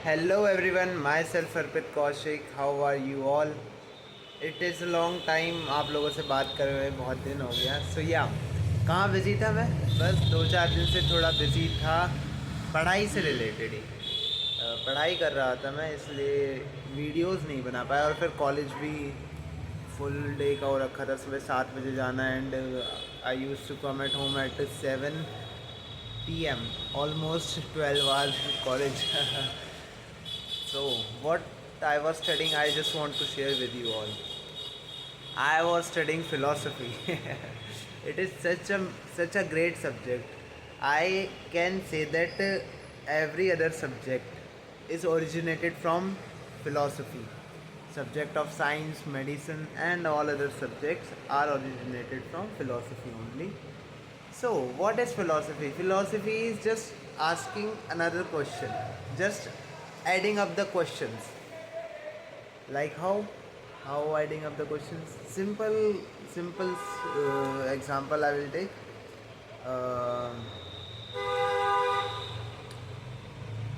Hello everyone, myself Arpit Kaushik. How are you all? It is a long time. आप लोगों से बात कर रहे हैं, बहुत दिन हो गया. So yeah, कहाँ बिजी था मैं? बस 2-4 दिन से थोड़ा बिजी था, पढ़ाई से रिलेटेड ही. पढ़ाई कर रहा था मैं, इसलिए वीडियोस नहीं बना पाया. और फिर कॉलेज भी फुल डे का हो रखा था. सुबह 7 बजे जाना and I use to come at home at 7 p.m. Almost 12 hours college. So, what I was studying, I just want to share with you all. I was studying philosophy. It is such a great subject. I can say that every other subject is originated from philosophy. Subject of science, medicine, and all other subjects are originated from philosophy only. So, what is philosophy? Philosophy is just asking another question, just adding up the questions. Like how? How adding up the questions? Simple example I will take. Um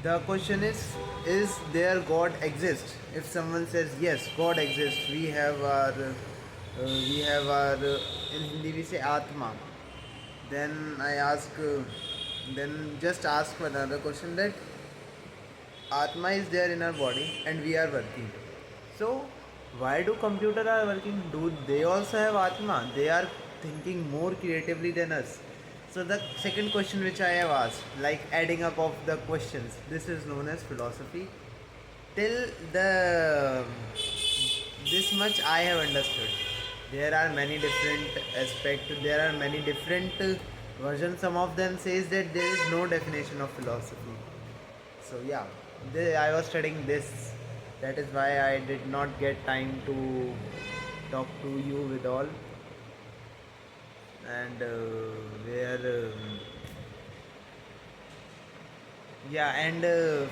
the question is there God exist? If someone says yes, God exists, we have our in Hindi we say Atma. Then I ask, then just ask another question that Atma is there in our body and we are working. So why do computer are working? Do they also have Atma? They are thinking more creatively than us. So the second question which I have asked, like adding up of the questions, this is known as philosophy. Till the this much I have understood. There are many different aspects. There are many different versions. Some of them says that there is no definition of philosophy. So yeah, I was studying this. That is why I did not get time to talk to you with all. And where yeah, and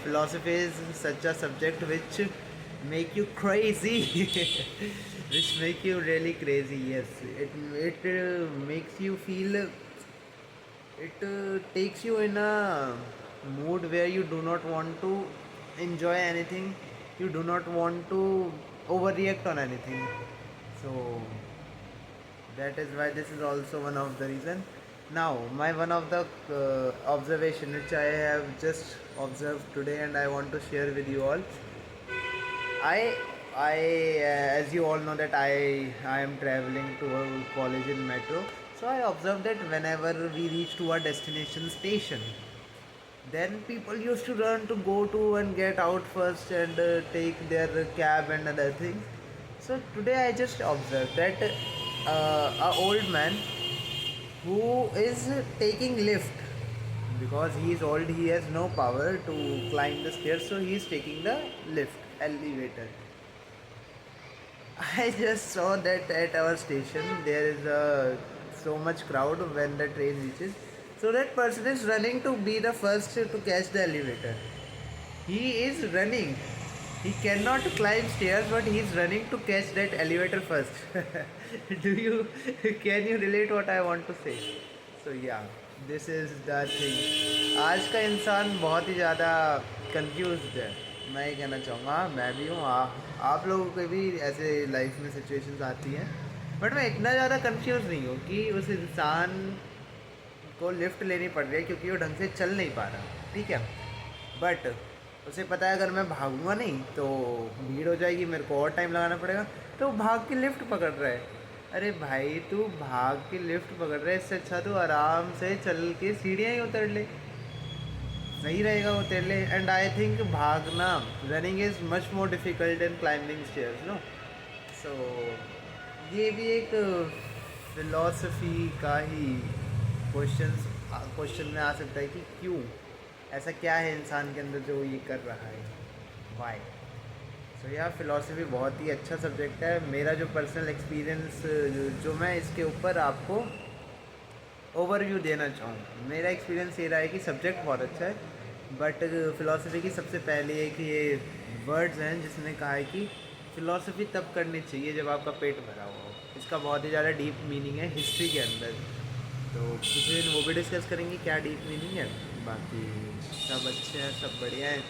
philosophy is such a subject which make you crazy, which make you really crazy. Yes, it makes you feel. It takes you in a mood where you do not want to enjoy anything. You do not want to overreact on anything. So that is why this is also one of the reason. Now my one of the observation which I have just observed today and I want to share with you all. I as you all know that I am traveling to a college in metro. So I observed that whenever we reach to our destination station, then people used to run to go to and get out first and take their cab and other things. So today I just observed that a old man who is taking lift because he is old, he has no power to climb the stairs, so he is taking the lift elevator. I just saw that at our station there is so much crowd when the train reaches. So that person is running to be the first to catch the elevator. He is running. He cannot climb stairs, but he is running to catch that elevator first. Do you? Can you relate what I want to say? So yeah, this is the thing. आज का इंसान बहुत ही ज़्यादा confused है. मैं ये कहना चाहूँगा, मैं भी हूँ. आप लोगों के भी ऐसे लाइफ में सिचुएशंस आती हैं, बट मैं इतना ज़्यादा कंफ्यूज नहीं हूँ कि उस इंसान को लिफ्ट लेनी पड़ रही है क्योंकि वो ढंग से चल नहीं पा रहा. ठीक है, बट उसे पता है अगर मैं भागूंगा नहीं तो भीड़ हो जाएगी, मेरे को और टाइम लगाना पड़ेगा, तो वो भाग के लिफ्ट पकड़ रहा है. अरे भाई, तू भाग के लिफ्ट पकड़ रहा है, इससे अच्छा तो आराम से चल के सीढ़ियाँ ही उतर ले, सही रहेगा उतर ले. एंड आई थिंक भागना, running is much more difficult than climbing stairs, no. So ये भी एक फिलॉसफी का ही क्वेश्चन में आ सकता है कि क्यों, ऐसा क्या है इंसान के अंदर जो ये कर रहा है, वाई. सो यार, फ़िलासफ़ी बहुत ही अच्छा सब्जेक्ट है. मेरा जो पर्सनल एक्सपीरियंस जो मैं इसके ऊपर आपको ओवरव्यू देना चाहूँ, मेरा एक्सपीरियंस ये रहा है कि सब्जेक्ट बहुत अच्छा है, बट फ़िलासफ़ी की सबसे पहले एक ये वर्ड्स हैं जिसने कहा है कि फ़िलासफ़ी तब करनी चाहिए जब आपका पेट भरा हुआ हो. इसका बहुत ही ज़्यादा डीप मीनिंग है हिस्ट्री के अंदर, तो किसी दिन वो भी डिस्कस करेंगे क्या डीप मीनिंग है. बाकी सब अच्छे हैं, सब बढ़िया हैं.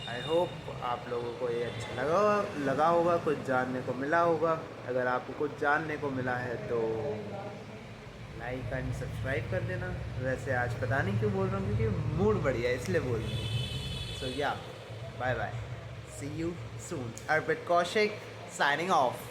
आई होप आप लोगों को ये अच्छा लगा होगा, कुछ जानने को मिला होगा। अगर आपको कुछ जानने को मिला है तो लाइक एंड सब्सक्राइब कर देना। वैसे आज पता नहीं क्यों बोल रहा हूँ, क्योंकि मूड बढ़िया है इसलिए बोल रहा हूँ। So yeah, bye bye, see you soon. Arpit Kaushik signing of.